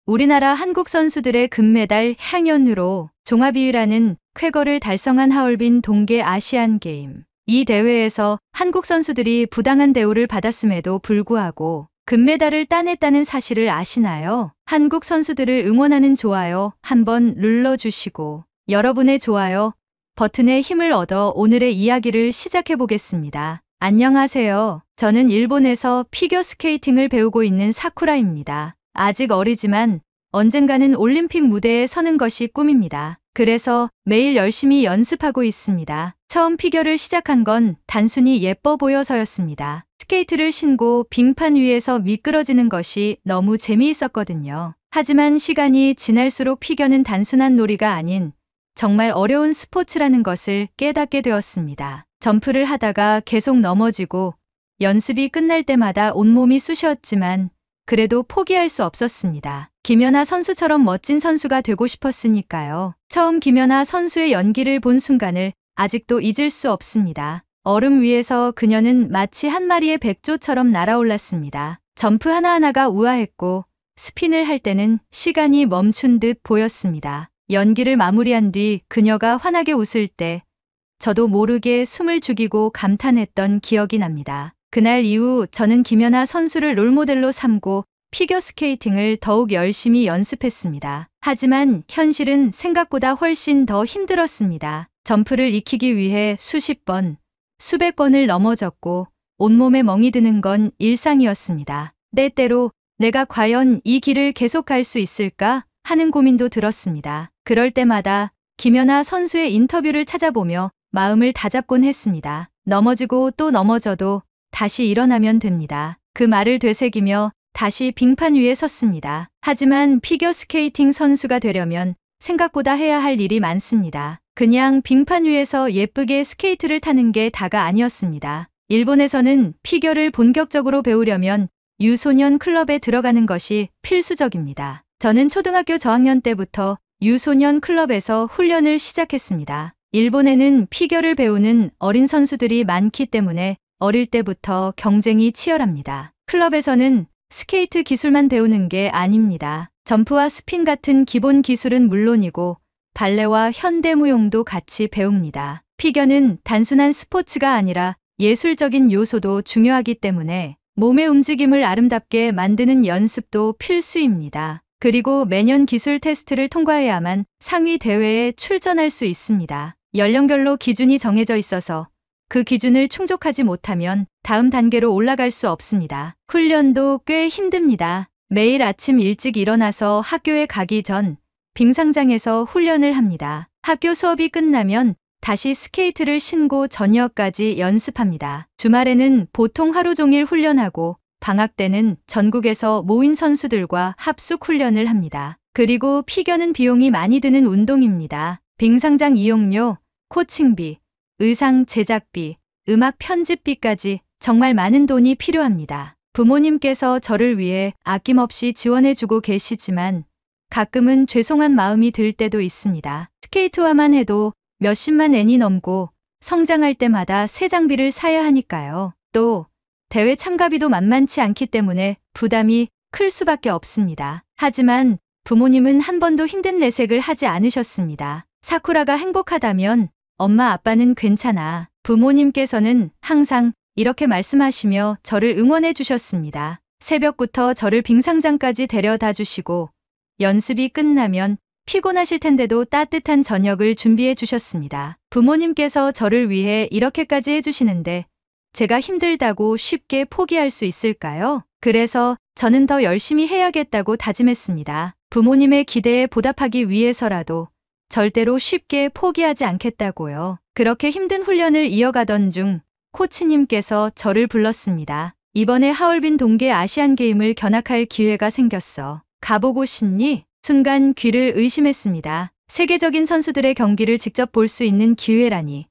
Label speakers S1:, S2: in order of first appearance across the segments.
S1: 우리나라 한국 선수들의 금메달 향연으로 종합 2위라는 쾌거를 달성한 하얼빈 동계 아시안게임. 이 대회에서 한국 선수들이 부당한 대우를 받았음에도 불구하고 금메달을 따냈다는 사실을 아시나요? 한국 선수들을 응원하는 좋아요 한번 눌러주시고 여러분의 좋아요 버튼에 힘을 얻어 오늘의 이야기를 시작해 보겠습니다. 안녕하세요. 저는 일본에서 피겨스케이팅을 배우고 있는 사쿠라입니다. 아직 어리지만 언젠가는 올림픽 무대에 서는 것이 꿈입니다. 그래서 매일 열심히 연습하고 있습니다. 처음 피겨를 시작한 건 단순히 예뻐 보여서였습니다. 스케이트를 신고 빙판 위에서 미끄러지는 것이 너무 재미있었거든요. 하지만 시간이 지날수록 피겨는 단순한 놀이가 아닌 정말 어려운 스포츠라는 것을 깨닫게 되었습니다. 점프를 하다가 계속 넘어지고 연습이 끝날 때마다 온몸이 쑤셨지만 그래도 포기할 수 없었습니다. 김연아 선수처럼 멋진 선수가 되고 싶었으니까요. 처음 김연아 선수의 연기를 본 순간을 아직도 잊을 수 없습니다. 얼음 위에서 그녀는 마치 한 마리의 백조처럼 날아올랐습니다. 점프 하나하나가 우아했고 스핀을 할 때는 시간이 멈춘 듯 보였습니다. 연기를 마무리한 뒤 그녀가 환하게 웃을 때 저도 모르게 숨을 죽이고 감탄했던 기억이 납니다. 그날 이후 저는 김연아 선수를 롤모델로 삼고 피겨스케이팅을 더욱 열심히 연습했습니다. 하지만 현실은 생각보다 훨씬 더 힘들었습니다. 점프를 익히기 위해 수십 번, 수백 번을 넘어졌고 온몸에 멍이 드는 건 일상이었습니다. 때때로 내가 과연 이 길을 계속할 수 있을까 하는 고민도 들었습니다. 그럴 때마다 김연아 선수의 인터뷰를 찾아보며 마음을 다잡곤 했습니다. 넘어지고 또 넘어져도 다시 일어나면 됩니다. 그 말을 되새기며 다시 빙판 위에 섰습니다. 하지만 피겨스케이팅 선수가 되려면 생각보다 해야 할 일이 많습니다. 그냥 빙판 위에서 예쁘게 스케이트를 타는 게 다가 아니었습니다. 일본에서는 피겨를 본격적으로 배우려면 유소년 클럽에 들어가는 것이 필수적입니다. 저는 초등학교 저학년 때부터 유소년 클럽에서 훈련을 시작했습니다. 일본에는 피겨를 배우는 어린 선수들이 많기 때문에 어릴 때부터 경쟁이 치열합니다. 클럽에서는 스케이트 기술만 배우는 게 아닙니다. 점프와 스핀 같은 기본 기술은 물론이고 발레와 현대무용도 같이 배웁니다. 피겨는 단순한 스포츠가 아니라 예술적인 요소도 중요하기 때문에 몸의 움직임을 아름답게 만드는 연습도 필수입니다. 그리고 매년 기술 테스트를 통과해야만 상위 대회에 출전할 수 있습니다. 연령별로 기준이 정해져 있어서 그 기준을 충족하지 못하면 다음 단계로 올라갈 수 없습니다. 훈련도 꽤 힘듭니다. 매일 아침 일찍 일어나서 학교에 가기 전 빙상장에서 훈련을 합니다. 학교 수업이 끝나면 다시 스케이트를 신고 저녁까지 연습합니다. 주말에는 보통 하루 종일 훈련하고 방학 때는 전국에서 모인 선수들과 합숙 훈련을 합니다. 그리고 피겨는 비용이 많이 드는 운동입니다. 빙상장 이용료, 코칭비, 의상 제작비, 음악 편집비까지 정말 많은 돈이 필요합니다. 부모님께서 저를 위해 아낌없이 지원해주고 계시지만 가끔은 죄송한 마음이 들 때도 있습니다. 스케이트화만 해도 몇십만 엔이 넘고 성장할 때마다 새 장비를 사야 하니까요. 또 대회 참가비도 만만치 않기 때문에 부담이 클 수밖에 없습니다. 하지만 부모님은 한 번도 힘든 내색을 하지 않으셨습니다. 사쿠라가 행복하다면 엄마 아빠는 괜찮아. 부모님께서는 항상 이렇게 말씀하시며 저를 응원해 주셨습니다. 새벽부터 저를 빙상장까지 데려다 주시고 연습이 끝나면 피곤하실 텐데도 따뜻한 저녁을 준비해 주셨습니다. 부모님께서 저를 위해 이렇게까지 해주시는데 제가 힘들다고 쉽게 포기할 수 있을까요? 그래서 저는 더 열심히 해야겠다고 다짐했습니다. 부모님의 기대에 보답하기 위해서라도 절대로 쉽게 포기하지 않겠다고요. 그렇게 힘든 훈련을 이어가던 중 코치님께서 저를 불렀습니다. 이번에 하얼빈 동계 아시안게임을 견학할 기회가 생겼어. 가보고 싶니? 순간 귀를 의심했습니다. 세계적인 선수들의 경기를 직접 볼 수 있는 기회라니.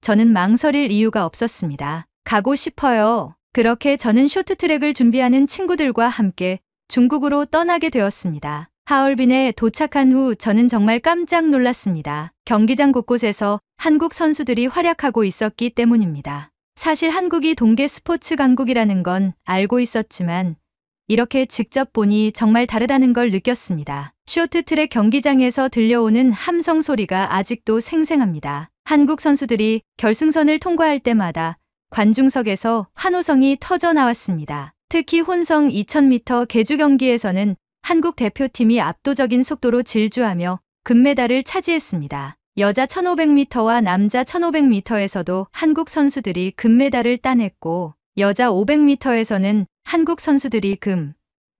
S1: 저는 망설일 이유가 없었습니다. 가고 싶어요. 그렇게 저는 쇼트트랙을 준비하는 친구들과 함께 중국으로 떠나게 되었습니다. 하얼빈에 도착한 후 저는 정말 깜짝 놀랐습니다. 경기장 곳곳에서 한국 선수들이 활약하고 있었기 때문입니다. 사실 한국이 동계 스포츠 강국이라는 건 알고 있었지만 이렇게 직접 보니 정말 다르다는 걸 느꼈습니다. 쇼트트랙 경기장에서 들려오는 함성 소리가 아직도 생생합니다. 한국 선수들이 결승선을 통과할 때마다 관중석에서 환호성이 터져 나왔습니다. 특히 혼성 2000m 계주 경기에서는 한국 대표팀이 압도적인 속도로 질주하며 금메달을 차지했습니다. 여자 1500m와 남자 1500m에서도 한국 선수들이 금메달을 따냈고 여자 500m에서는 한국 선수들이 금,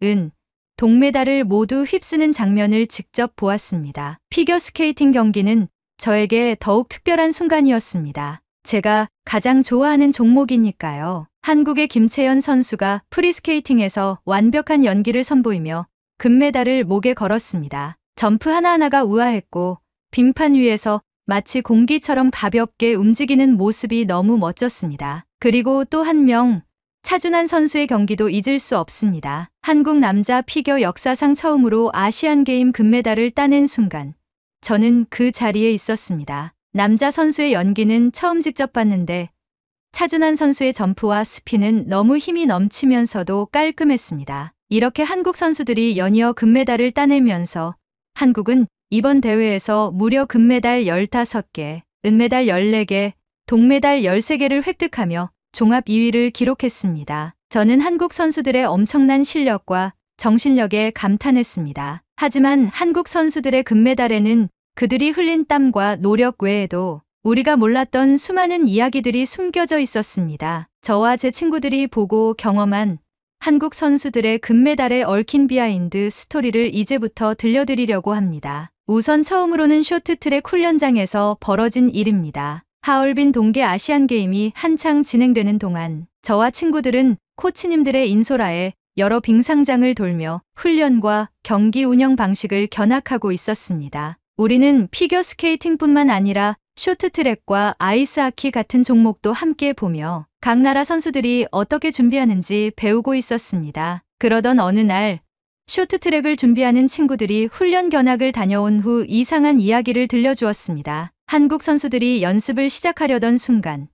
S1: 은, 동메달을 모두 휩쓰는 장면을 직접 보았습니다. 피겨스케이팅 경기는 저에게 더욱 특별한 순간이었습니다. 제가 가장 좋아하는 종목이니까요. 한국의 김채연 선수가 프리스케이팅에서 완벽한 연기를 선보이며 금메달을 목에 걸었습니다. 점프 하나하나가 우아했고 빙판 위에서 마치 공기처럼 가볍게 움직이는 모습이 너무 멋졌습니다. 그리고 또 한 명, 차준환 선수의 경기도 잊을 수 없습니다. 한국 남자 피겨 역사상 처음으로 아시안게임 금메달을 따낸 순간 저는 그 자리에 있었습니다. 남자 선수의 연기는 처음 직접 봤는데 차준환 선수의 점프와 스피는 너무 힘이 넘치면서도 깔끔했습니다. 이렇게 한국 선수들이 연이어 금메달을 따내면서 한국은 이번 대회에서 무려 금메달 15개, 은메달 14개, 동메달 13개를 획득하며 종합 2위를 기록했습니다. 저는 한국 선수들의 엄청난 실력과 정신력에 감탄했습니다. 하지만 한국 선수들의 금메달에는 그들이 흘린 땀과 노력 외에도 우리가 몰랐던 수많은 이야기들이 숨겨져 있었습니다. 저와 제 친구들이 보고 경험한 한국 선수들의 금메달에 얽힌 비하인드 스토리를 이제부터 들려드리려고 합니다. 우선 처음으로는 쇼트트랙 훈련장에서 벌어진 일입니다. 하얼빈 동계 아시안게임이 한창 진행되는 동안 저와 친구들은 코치님들의 인솔하에 여러 빙상장을 돌며 훈련과 경기 운영 방식을 견학하고 있었습니다. 우리는 피겨스케이팅뿐만 아니라 쇼트트랙과 아이스하키 같은 종목도 함께 보며 각 나라 선수들이 어떻게 준비하는지 배우고 있었습니다. 그러던 어느 날 쇼트트랙을 준비하는 친구들이 훈련 견학을 다녀온 후 이상한 이야기를 들려주었습니다. 한국 선수들이 연습을 시작하려던 순간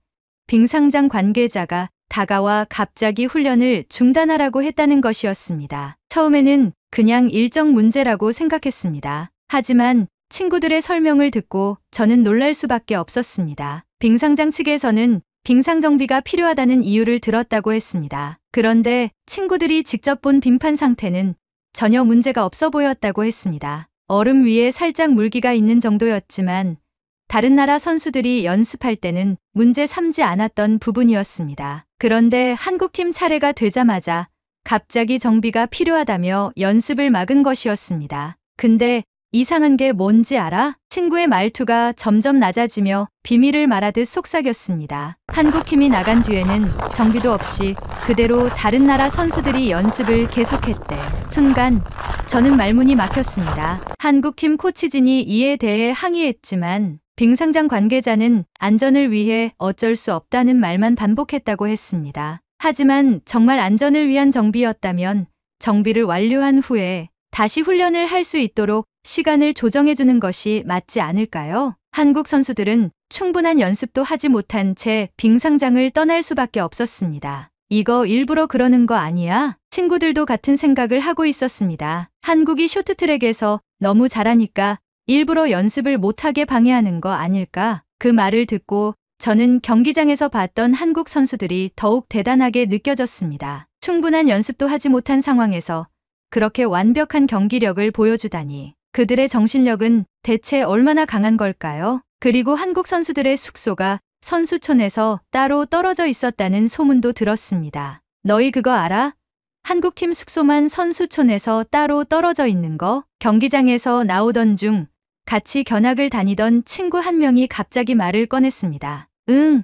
S1: 빙상장 관계자가 다가와 갑자기 훈련을 중단하라고 했다는 것이었습니다. 처음에는 그냥 일정 문제라고 생각했습니다. 하지만 친구들의 설명을 듣고 저는 놀랄 수밖에 없었습니다. 빙상장 측에서는 빙상 정비가 필요하다는 이유를 들었다고 했습니다. 그런데 친구들이 직접 본 빙판 상태는 전혀 문제가 없어 보였다고 했습니다. 얼음 위에 살짝 물기가 있는 정도였지만 다른 나라 선수들이 연습할 때는 문제 삼지 않았던 부분이었습니다. 그런데 한국팀 차례가 되자마자 갑자기 정비가 필요하다며 연습을 막은 것이었습니다. 근데 이상한 게 뭔지 알아? 친구의 말투가 점점 낮아지며 비밀을 말하듯 속삭였습니다. 한국팀이 나간 뒤에는 정비도 없이 그대로 다른 나라 선수들이 연습을 계속했대. 순간 저는 말문이 막혔습니다. 한국팀 코치진이 이에 대해 항의했지만 빙상장 관계자는 안전을 위해 어쩔 수 없다는 말만 반복했다고 했습니다. 하지만 정말 안전을 위한 정비였다면 정비를 완료한 후에 다시 훈련을 할 수 있도록 시간을 조정해주는 것이 맞지 않을까요? 한국 선수들은 충분한 연습도 하지 못한 채 빙상장을 떠날 수밖에 없었습니다. 이거 일부러 그러는 거 아니야? 친구들도 같은 생각을 하고 있었습니다. 한국이 쇼트트랙에서 너무 잘하니까 일부러 연습을 못하게 방해하는 거 아닐까? 그 말을 듣고 저는 경기장에서 봤던 한국 선수들이 더욱 대단하게 느껴졌습니다. 충분한 연습도 하지 못한 상황에서 그렇게 완벽한 경기력을 보여주다니. 그들의 정신력은 대체 얼마나 강한 걸까요? 그리고 한국 선수들의 숙소가 선수촌에서 따로 떨어져 있었다는 소문도 들었습니다. 너희 그거 알아? 한국팀 숙소만 선수촌에서 따로 떨어져 있는 거? 경기장에서 나오던 중 같이 견학을 다니던 친구 한 명이 갑자기 말을 꺼냈습니다. 응,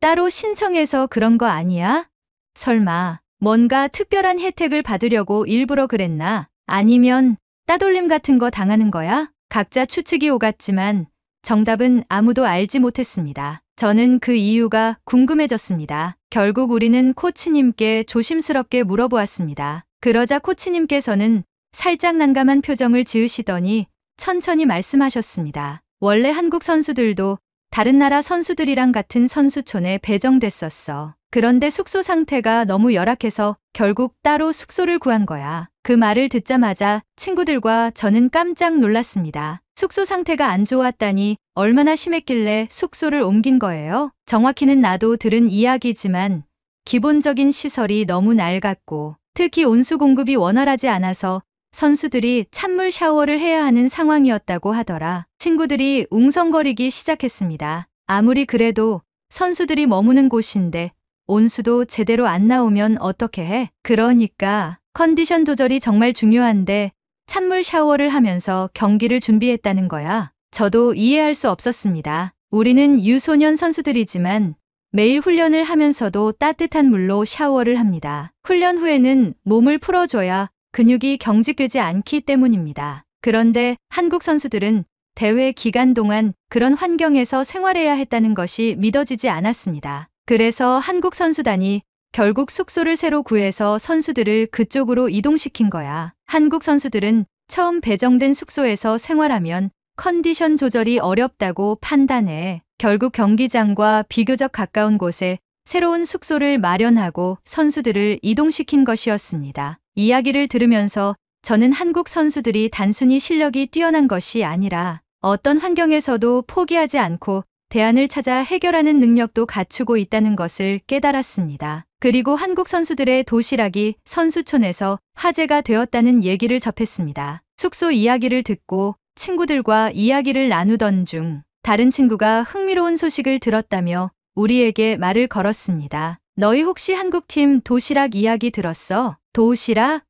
S1: 따로 신청해서 그런 거 아니야? 설마 뭔가 특별한 혜택을 받으려고 일부러 그랬나? 아니면 따돌림 같은 거 당하는 거야? 각자 추측이 오갔지만 정답은 아무도 알지 못했습니다. 저는 그 이유가 궁금해졌습니다. 결국 우리는 코치님께 조심스럽게 물어보았습니다. 그러자 코치님께서는 살짝 난감한 표정을 지으시더니 천천히 말씀하셨습니다. 원래 한국 선수들도 다른 나라 선수들이랑 같은 선수촌에 배정됐었어. 그런데 숙소 상태가 너무 열악해서 결국 따로 숙소를 구한 거야. 그 말을 듣자마자 친구들과 저는 깜짝 놀랐습니다. 숙소 상태가 안 좋았다니 얼마나 심했길래 숙소를 옮긴 거예요? 정확히는 나도 들은 이야기지만 기본적인 시설이 너무 낡았고 특히 온수 공급이 원활하지 않아서 선수들이 찬물 샤워를 해야 하는 상황이었다고 하더라. 친구들이 웅성거리기 시작했습니다. 아무리 그래도 선수들이 머무는 곳인데 온수도 제대로 안 나오면 어떻게 해? 그러니까 컨디션 조절이 정말 중요한데 찬물 샤워를 하면서 경기를 준비했다는 거야. 저도 이해할 수 없었습니다. 우리는 유소년 선수들이지만 매일 훈련을 하면서도 따뜻한 물로 샤워를 합니다. 훈련 후에는 몸을 풀어줘야 근육이 경직되지 않기 때문입니다. 그런데 한국 선수들은 대회 기간 동안 그런 환경에서 생활해야 했다는 것이 믿어지지 않았습니다. 그래서 한국 선수단이 결국 숙소를 새로 구해서 선수들을 그쪽으로 이동시킨 거야. 한국 선수들은 처음 배정된 숙소에서 생활하면 컨디션 조절이 어렵다고 판단해 결국 경기장과 비교적 가까운 곳에 새로운 숙소를 마련하고 선수들을 이동시킨 것이었습니다. 이야기를 들으면서 저는 한국 선수들이 단순히 실력이 뛰어난 것이 아니라 어떤 환경에서도 포기하지 않고 대안을 찾아 해결하는 능력도 갖추고 있다는 것을 깨달았습니다. 그리고 한국 선수들의 도시락이 선수촌에서 화제가 되었다는 얘기를 접했습니다. 숙소 이야기를 듣고 친구들과 이야기를 나누던 중 다른 친구가 흥미로운 소식을 들었다며 우리에게 말을 걸었습니다. 너희 혹시 한국팀 도시락 이야기 들었어? 도시락?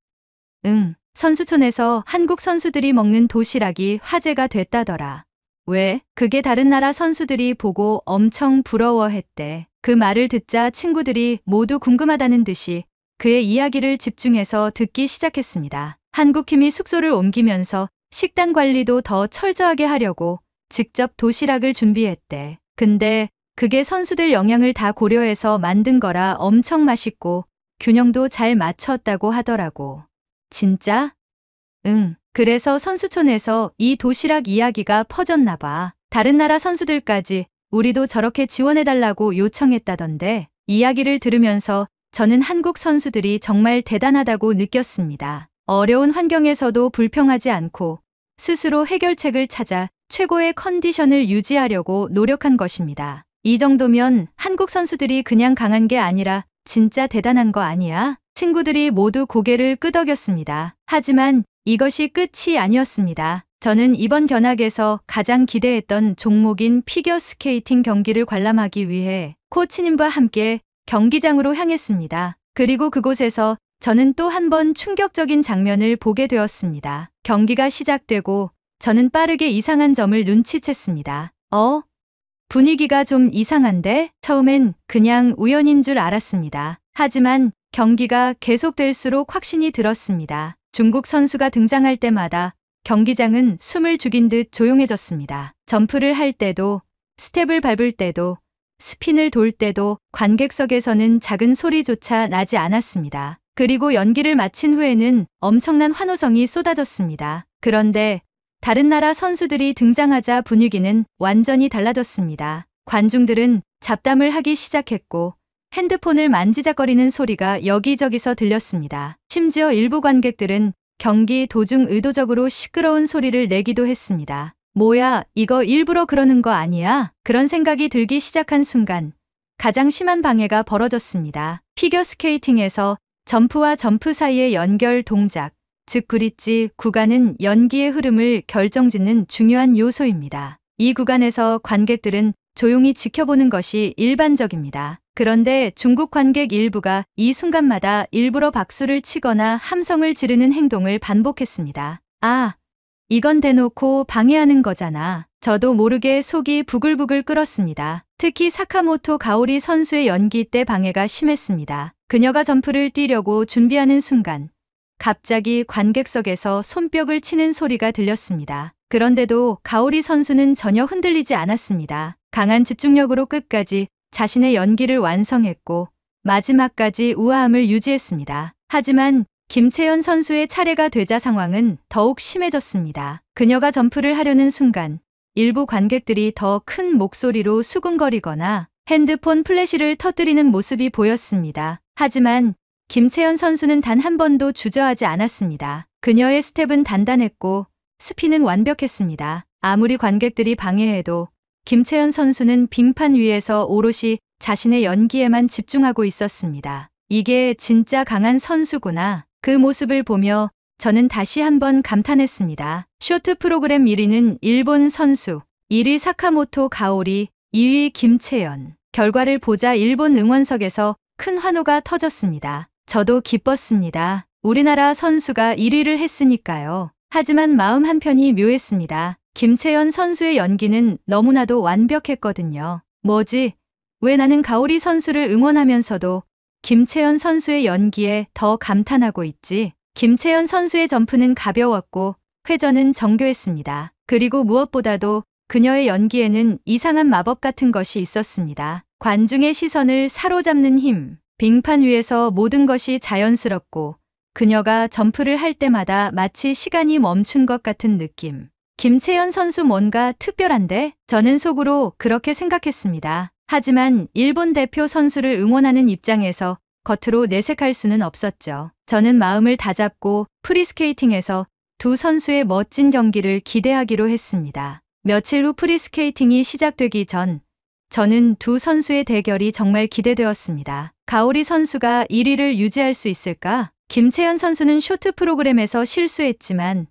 S1: 응. 선수촌에서 한국 선수들이 먹는 도시락이 화제가 됐다더라. 왜? 그게 다른 나라 선수들이 보고 엄청 부러워했대. 그 말을 듣자 친구들이 모두 궁금하다는 듯이 그의 이야기를 집중해서 듣기 시작했습니다. 한국팀이 숙소를 옮기면서 식단 관리도 더 철저하게 하려고 직접 도시락을 준비했대. 근데 그게 선수들 영양을 다 고려해서 만든 거라 엄청 맛있고 균형도 잘 맞췄다고 하더라고. 진짜? 응. 그래서 선수촌에서 이 도시락 이야기가 퍼졌나 봐. 다른 나라 선수들까지 우리도 저렇게 지원해달라고 요청했다던데 이야기를 들으면서 저는 한국 선수들이 정말 대단하다고 느꼈습니다. 어려운 환경에서도 불평하지 않고 스스로 해결책을 찾아 최고의 컨디션을 유지하려고 노력한 것입니다. 이 정도면 한국 선수들이 그냥 강한 게 아니라 진짜 대단한 거 아니야? 친구들이 모두 고개를 끄덕였습니다. 하지만 이것이 끝이 아니었습니다. 저는 이번 견학에서 가장 기대했던 종목인 피겨스케이팅 경기를 관람하기 위해 코치님과 함께 경기장으로 향했습니다. 그리고 그곳에서 저는 또 한 번 충격적인 장면을 보게 되었습니다. 경기가 시작되고 저는 빠르게 이상한 점을 눈치챘습니다. 분위기가 좀 이상한데? 처음엔 그냥 우연인 줄 알았습니다. 하지만 경기가 계속될수록 확신이 들었습니다. 중국 선수가 등장할 때마다 경기장은 숨을 죽인 듯 조용해졌습니다. 점프를 할 때도, 스텝을 밟을 때도, 스핀을 돌 때도 관객석에서는 작은 소리조차 나지 않았습니다. 그리고 연기를 마친 후에는 엄청난 환호성이 쏟아졌습니다. 그런데 다른 나라 선수들이 등장하자 분위기는 완전히 달라졌습니다. 관중들은 잡담을 하기 시작했고 핸드폰을 만지작거리는 소리가 여기저기서 들렸습니다. 심지어 일부 관객들은 경기 도중 의도적으로 시끄러운 소리를 내기도 했습니다. 뭐야, 이거 일부러 그러는 거 아니야? 그런 생각이 들기 시작한 순간 가장 심한 방해가 벌어졌습니다. 피겨스케이팅에서 점프와 점프 사이의 연결 동작, 즉 브릿지 구간은 연기의 흐름을 결정짓는 중요한 요소입니다. 이 구간에서 관객들은 조용히 지켜보는 것이 일반적입니다. 그런데 중국 관객 일부가 이 순간마다 일부러 박수를 치거나 함성을 지르는 행동을 반복했습니다. 아, 이건 대놓고 방해하는 거잖아. 저도 모르게 속이 부글부글 끓었습니다. 특히 사카모토 가오리 선수의 연기 때 방해가 심했습니다. 그녀가 점프를 뛰려고 준비하는 순간 갑자기 관객석에서 손뼉을 치는 소리가 들렸습니다. 그런데도 가오리 선수는 전혀 흔들리지 않았습니다. 강한 집중력으로 끝까지 자신의 연기를 완성했고 마지막까지 우아함을 유지했습니다. 하지만 김채연 선수의 차례가 되자 상황은 더욱 심해졌습니다. 그녀가 점프를 하려는 순간 일부 관객들이 더 큰 목소리로 수군거리거나 핸드폰 플래시를 터뜨리는 모습이 보였습니다. 하지만 김채연 선수는 단 한 번도 주저하지 않았습니다. 그녀의 스텝은 단단했고 스피는 완벽했습니다. 아무리 관객들이 방해해도 김채연 선수는 빙판 위에서 오롯이 자신의 연기에만 집중하고 있었습니다. 이게 진짜 강한 선수구나. 그 모습을 보며 저는 다시 한번 감탄했습니다. 쇼트 프로그램 1위는 일본 선수, 1위 사카모토 가오리, 2위 김채연. 결과를 보자 일본 응원석에서 큰 환호가 터졌습니다. 저도 기뻤습니다. 우리나라 선수가 1위를 했으니까요. 하지만 마음 한편이 묘했습니다. 김채연 선수의 연기는 너무나도 완벽했거든요. 뭐지? 왜 나는 가오리 선수를 응원하면서도 김채연 선수의 연기에 더 감탄하고 있지? 김채연 선수의 점프는 가벼웠고 회전은 정교했습니다. 그리고 무엇보다도 그녀의 연기에는 이상한 마법 같은 것이 있었습니다. 관중의 시선을 사로잡는 힘. 빙판 위에서 모든 것이 자연스럽고 그녀가 점프를 할 때마다 마치 시간이 멈춘 것 같은 느낌. 김채연 선수 뭔가 특별한데? 저는 속으로 그렇게 생각했습니다. 하지만 일본 대표 선수를 응원하는 입장에서 겉으로 내색할 수는 없었죠. 저는 마음을 다잡고 프리스케이팅에서 두 선수의 멋진 경기를 기대하기로 했습니다. 며칠 후 프리스케이팅이 시작되기 전 저는 두 선수의 대결이 정말 기대되었습니다. 가오리 선수가 1위를 유지할 수 있을까? 김채연 선수는 쇼트 프로그램에서 실수했지만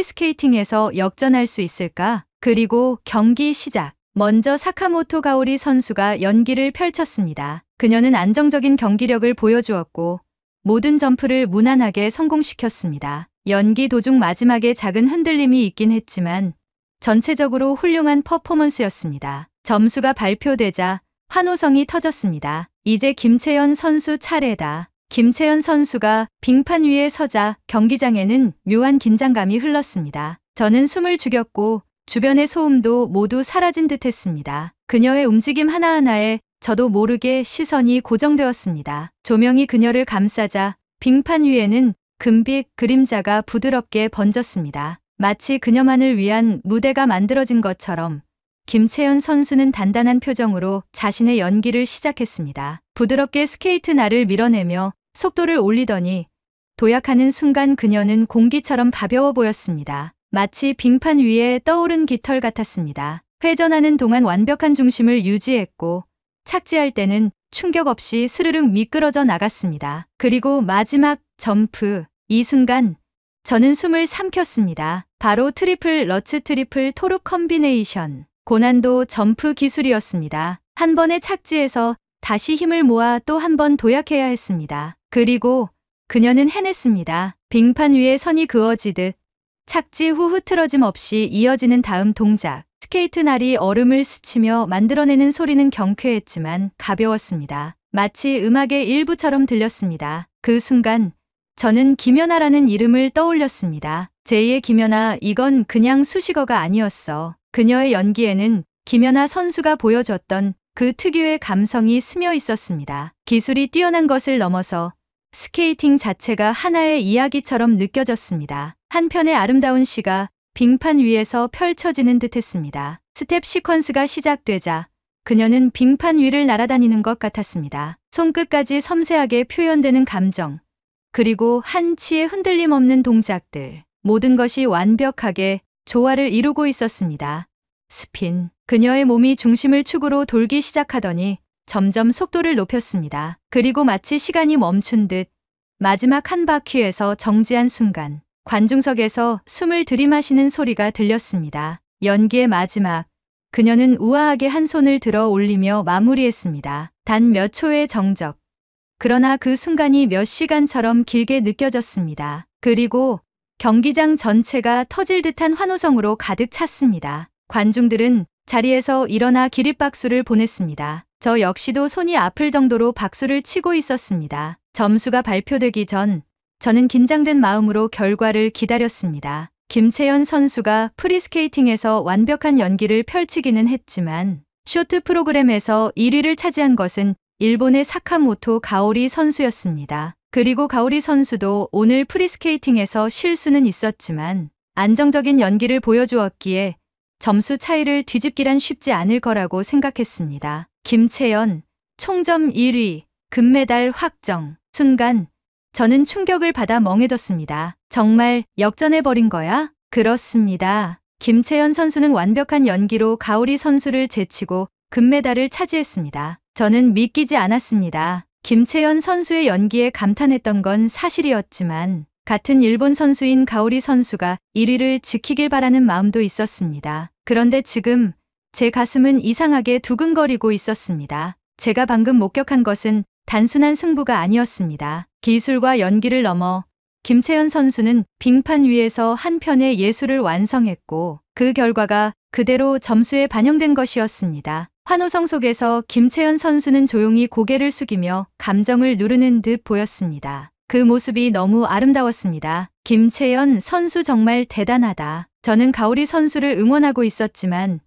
S1: 프리스케이팅에서 역전할 수 있을까? 그리고 경기 시작. 먼저 사카모토 가오리 선수가 연기를 펼쳤습니다. 그녀는 안정적인 경기력을 보여주었고 모든 점프를 무난하게 성공시켰습니다. 연기 도중 마지막에 작은 흔들림이 있긴 했지만 전체적으로 훌륭한 퍼포먼스였습니다. 점수가 발표되자 환호성이 터졌습니다. 이제 김채연 선수 차례다. 김채연 선수가 빙판 위에 서자 경기장에는 묘한 긴장감이 흘렀습니다. 저는 숨을 죽였고 주변의 소음도 모두 사라진 듯 했습니다. 그녀의 움직임 하나하나에 저도 모르게 시선이 고정되었습니다. 조명이 그녀를 감싸자 빙판 위에는 금빛 그림자가 부드럽게 번졌습니다. 마치 그녀만을 위한 무대가 만들어진 것처럼 김채연 선수는 단단한 표정으로 자신의 연기를 시작했습니다. 부드럽게 스케이트 날을 밀어내며 속도를 올리더니 도약하는 순간 그녀는 공기처럼 가벼워 보였습니다. 마치 빙판 위에 떠오른 깃털 같았습니다. 회전하는 동안 완벽한 중심을 유지했고 착지할 때는 충격 없이 스르륵 미끄러져 나갔습니다. 그리고 마지막 점프. 이 순간 저는 숨을 삼켰습니다. 바로 트리플 러츠 트리플 토르 컴비네이션. 고난도 점프 기술이었습니다. 한 번의 착지에서 다시 힘을 모아 또 한 번 도약해야 했습니다. 그리고 그녀는 해냈습니다. 빙판 위에 선이 그어지듯 착지 후 흐트러짐 없이 이어지는 다음 동작. 스케이트 날이 얼음을 스치며 만들어내는 소리는 경쾌했지만 가벼웠습니다. 마치 음악의 일부처럼 들렸습니다. 그 순간 저는 김연아라는 이름을 떠올렸습니다. 제2의 김연아, 이건 그냥 수식어가 아니었어. 그녀의 연기에는 김연아 선수가 보여줬던 그 특유의 감성이 스며 있었습니다. 기술이 뛰어난 것을 넘어서 스케이팅 자체가 하나의 이야기처럼 느껴졌습니다. 한편의 아름다운 시가 빙판 위에서 펼쳐지는 듯했습니다. 스텝 시퀀스가 시작되자 그녀는 빙판 위를 날아다니는 것 같았습니다. 손끝까지 섬세하게 표현되는 감정, 그리고 한치의 흔들림 없는 동작들, 모든 것이 완벽하게 조화를 이루고 있었습니다. 스핀. 그녀의 몸이 중심을 축으로 돌기 시작하더니 점점 속도를 높였습니다. 그리고 마치 시간이 멈춘 듯 마지막 한 바퀴에서 정지한 순간 관중석에서 숨을 들이마시는 소리가 들렸습니다. 연기의 마지막. 그녀는 우아하게 한 손을 들어 올리며 마무리했습니다. 단 몇 초의 정적. 그러나 그 순간이 몇 시간처럼 길게 느껴졌습니다. 그리고 경기장 전체가 터질 듯한 환호성으로 가득 찼습니다. 관중들은 자리에서 일어나 기립박수를 보냈습니다. 저 역시도 손이 아플 정도로 박수를 치고 있었습니다. 점수가 발표되기 전 저는 긴장된 마음으로 결과를 기다렸습니다. 김채연 선수가 프리스케이팅에서 완벽한 연기를 펼치기는 했지만 쇼트 프로그램에서 1위를 차지한 것은 일본의 사카모토 가오리 선수였습니다. 그리고 가오리 선수도 오늘 프리스케이팅에서 실수는 있었지만 안정적인 연기를 보여주었기에 점수 차이를 뒤집기란 쉽지 않을 거라고 생각했습니다. 김채연, 총점 1위, 금메달 확정. 순간 저는 충격을 받아 멍해뒀습니다. 정말 역전해버린 거야? 그렇습니다. 김채연 선수는 완벽한 연기로 가오리 선수를 제치고 금메달을 차지했습니다. 저는 믿기지 않았습니다. 김채연 선수의 연기에 감탄했던 건 사실이었지만 같은 일본 선수인 가오리 선수가 1위를 지키길 바라는 마음도 있었습니다. 그런데 지금 제 가슴은 이상하게 두근거리고 있었습니다. 제가 방금 목격한 것은 단순한 승부가 아니었습니다. 기술과 연기를 넘어 김채연 선수는 빙판 위에서 한 편의 예술을 완성했고 그 결과가 그대로 점수에 반영된 것이었습니다. 환호성 속에서 김채연 선수는 조용히 고개를 숙이며 감정을 누르는 듯 보였습니다. 그 모습이 너무 아름다웠습니다. 김채연 선수 정말 대단하다. 저는 가오리 선수를 응원하고 있었지만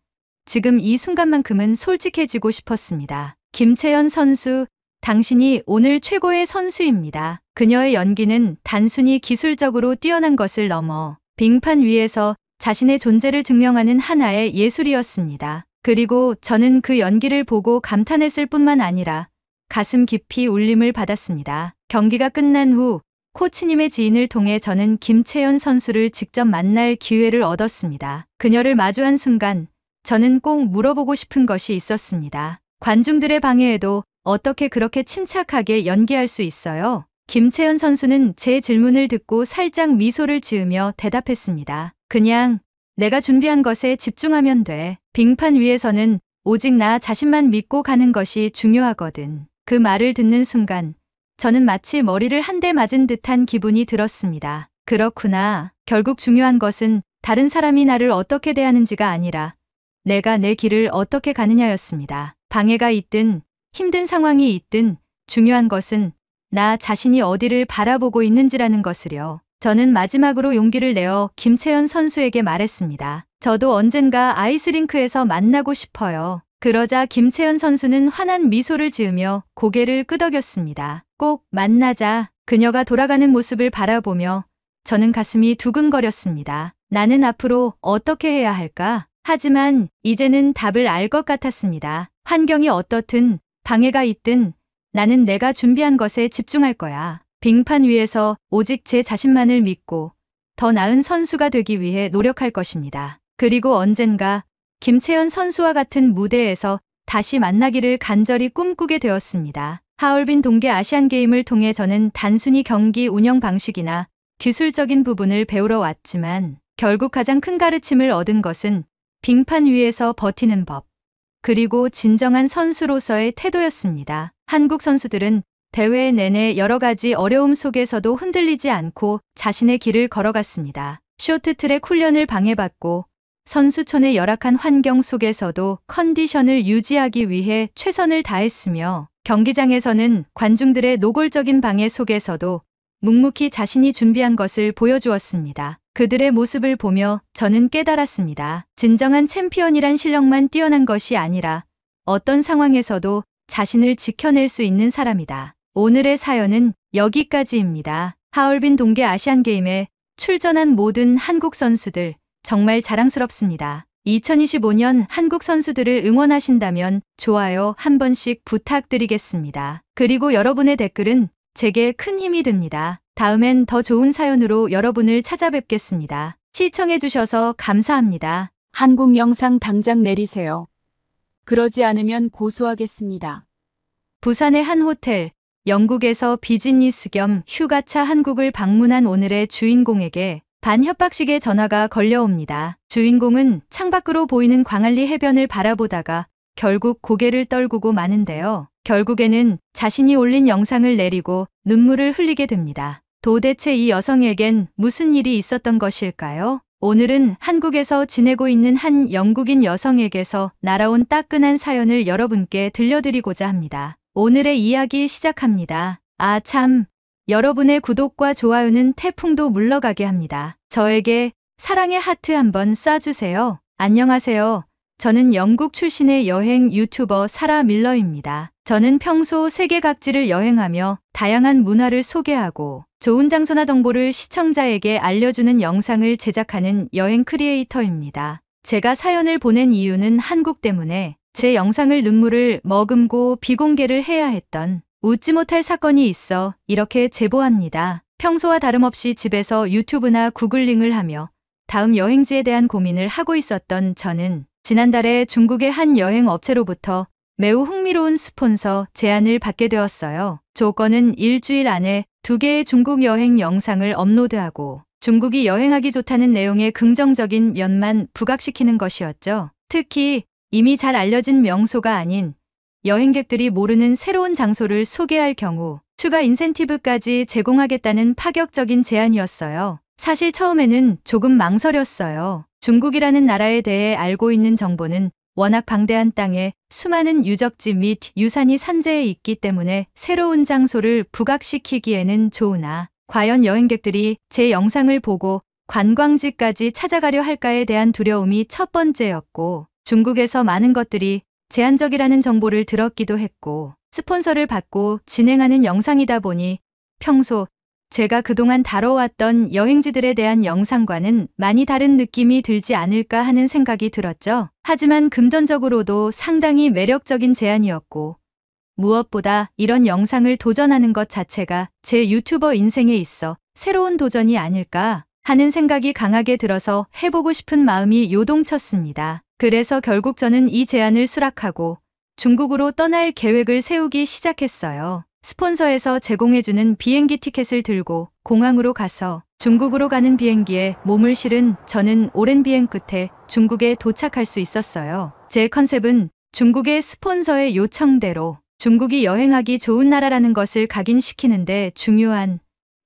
S1: 지금 이 순간만큼은 솔직해지고 싶었습니다. 김채연 선수, 당신이 오늘 최고의 선수입니다. 그녀의 연기는 단순히 기술적으로 뛰어난 것을 넘어 빙판 위에서 자신의 존재를 증명하는 하나의 예술이었습니다. 그리고 저는 그 연기를 보고 감탄했을 뿐만 아니라 가슴 깊이 울림을 받았습니다. 경기가 끝난 후 코치님의 지인을 통해 저는 김채연 선수를 직접 만날 기회를 얻었습니다. 그녀를 마주한 순간 저는 꼭 물어보고 싶은 것이 있었습니다. 관중들의 방해에도 어떻게 그렇게 침착하게 연기할 수 있어요? 김채연 선수는 제 질문을 듣고 살짝 미소를 지으며 대답했습니다. 그냥 내가 준비한 것에 집중하면 돼. 빙판 위에서는 오직 나 자신만 믿고 가는 것이 중요하거든. 그 말을 듣는 순간 저는 마치 머리를 한 대 맞은 듯한 기분이 들었습니다. 그렇구나. 결국 중요한 것은 다른 사람이 나를 어떻게 대하는지가 아니라 내가 내 길을 어떻게 가느냐였습니다. 방해가 있든 힘든 상황이 있든 중요한 것은 나 자신이 어디를 바라보고 있는지라는 것을요. 저는 마지막으로 용기를 내어 김채연 선수에게 말했습니다. 저도 언젠가 아이스링크에서 만나고 싶어요. 그러자 김채연 선수는 환한 미소를 지으며 고개를 끄덕였습니다. 꼭 만나자. 그녀가 돌아가는 모습을 바라보며 저는 가슴이 두근거렸습니다. 나는 앞으로 어떻게 해야 할까? 하지만 이제는 답을 알 것 같았습니다. 환경이 어떻든 방해가 있든 나는 내가 준비한 것에 집중할 거야. 빙판 위에서 오직 제 자신만을 믿고 더 나은 선수가 되기 위해 노력할 것입니다. 그리고 언젠가 김채연 선수와 같은 무대에서 다시 만나기를 간절히 꿈꾸게 되었습니다. 하얼빈 동계 아시안게임을 통해 저는 단순히 경기 운영 방식이나 기술적인 부분을 배우러 왔지만 결국 가장 큰 가르침을 얻은 것은 빙판 위에서 버티는 법, 그리고 진정한 선수로서의 태도였습니다. 한국 선수들은 대회 내내 여러 가지 어려움 속에서도 흔들리지 않고 자신의 길을 걸어갔습니다. 쇼트트랙 훈련을 방해받고 선수촌의 열악한 환경 속에서도 컨디션을 유지하기 위해 최선을 다했으며 경기장에서는 관중들의 노골적인 방해 속에서도 묵묵히 자신이 준비한 것을 보여주었습니다. 그들의 모습을 보며 저는 깨달았습니다. 진정한 챔피언이란 실력만 뛰어난 것이 아니라 어떤 상황에서도 자신을 지켜낼 수 있는 사람이다. 오늘의 사연은 여기까지입니다. 하얼빈 동계 아시안게임에 출전한 모든 한국 선수들 정말 자랑스럽습니다. 2025년 한국 선수들을 응원하신다면 좋아요 한 번씩 부탁드리겠습니다. 그리고 여러분의 댓글은 제게 큰 힘이 됩니다. 다음엔 더 좋은 사연으로 여러분을 찾아뵙겠습니다. 시청해주셔서 감사합니다.
S2: 한국 영상 당장 내리세요. 그러지 않으면 고소하겠습니다.
S1: 부산의 한 호텔, 영국에서 비즈니스 겸 휴가차 한국을 방문한 오늘의 주인공에게 반협박식의 전화가 걸려옵니다. 주인공은 창밖으로 보이는 광안리 해변을 바라보다가 결국 고개를 떨구고 마는데요. 결국에는 자신이 올린 영상을 내리고 눈물을 흘리게 됩니다. 도대체 이 여성에겐 무슨 일이 있었던 것일까요? 오늘은 한국에서 지내고 있는 한 영국인 여성에게서 날아온 따끈한 사연을 여러분께 들려드리고자 합니다. 오늘의 이야기 시작합니다. 아 참, 여러분의 구독과 좋아요는 태풍도 물러가게 합니다. 저에게 사랑의 하트 한번 쏴주세요. 안녕하세요. 저는 영국 출신의 여행 유튜버 사라 밀러입니다. 저는 평소 세계 각지를 여행하며 다양한 문화를 소개하고 좋은 장소나 정보를 시청자에게 알려주는 영상을 제작하는 여행 크리에이터입니다. 제가 사연을 보낸 이유는 한국 때문에 제 영상을 눈물을 머금고 비공개를 해야 했던 웃지 못할 사건이 있어 이렇게 제보합니다. 평소와 다름없이 집에서 유튜브나 구글링을 하며 다음 여행지에 대한 고민을 하고 있었던 저는 지난달에 중국의 한 여행 업체로부터 매우 흥미로운 스폰서 제안을 받게 되었어요. 조건은 일주일 안에 2개의 중국 여행 영상을 업로드하고 중국이 여행하기 좋다는 내용의 긍정적인 면만 부각시키는 것이었죠. 특히 이미 잘 알려진 명소가 아닌 여행객들이 모르는 새로운 장소를 소개할 경우 추가 인센티브까지 제공하겠다는 파격적인 제안이었어요. 사실 처음에는 조금 망설였어요. 중국이라는 나라에 대해 알고 있는 정보는 워낙 방대한 땅에 수많은 유적지 및 유산이 산재해 있기 때문에 새로운 장소를 부각시키기에는 좋으나 과연 여행객들이 제 영상을 보고 관광지까지 찾아가려 할까에 대한 두려움이 첫 번째였고, 중국에서 많은 것들이 제한적이라는 정보를 들었기도 했고, 스폰서를 받고 진행하는 영상이다 보니 평소 제가 그동안 다뤄왔던 여행지들에 대한 영상과는 많이 다른 느낌이 들지 않을까 하는 생각이 들었죠. 하지만 금전적으로도 상당히 매력적인 제안이었고, 무엇보다 이런 영상을 도전하는 것 자체가 제 유튜버 인생에 있어 새로운 도전이 아닐까 하는 생각이 강하게 들어서 해보고 싶은 마음이 요동쳤습니다. 그래서 결국 저는 이 제안을 수락하고 중국으로 떠날 계획을 세우기 시작했어요. 스폰서에서 제공해주는 비행기 티켓을 들고 공항으로 가서 중국으로 가는 비행기에 몸을 실은 저는 오랜 비행 끝에 중국에 도착할 수 있었어요. 제 컨셉은 중국의 스폰서의 요청대로 중국이 여행하기 좋은 나라라는 것을 각인시키는데 중요한